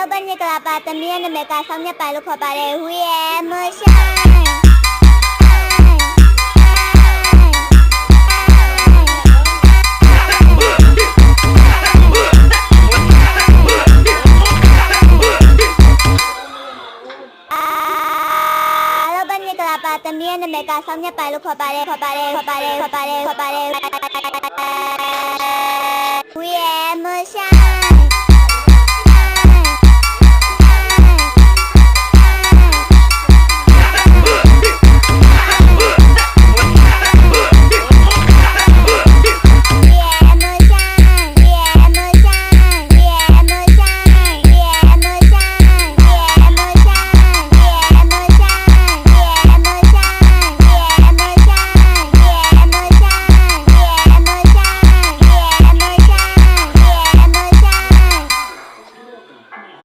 Hello ဘယ်နေကလာပါသမီးရဲ့နာမည်ကဆောင်းမြတ်ပိုင်လို့ခေါ်ပါတယ်ဟူရဲ့မဆိုင်သမီးရဲ့နာမည်ကဆောင်းမြတ်ပိုင်လို့ခေါ်ပါတယ်ဟူရဲ့မဆိုင်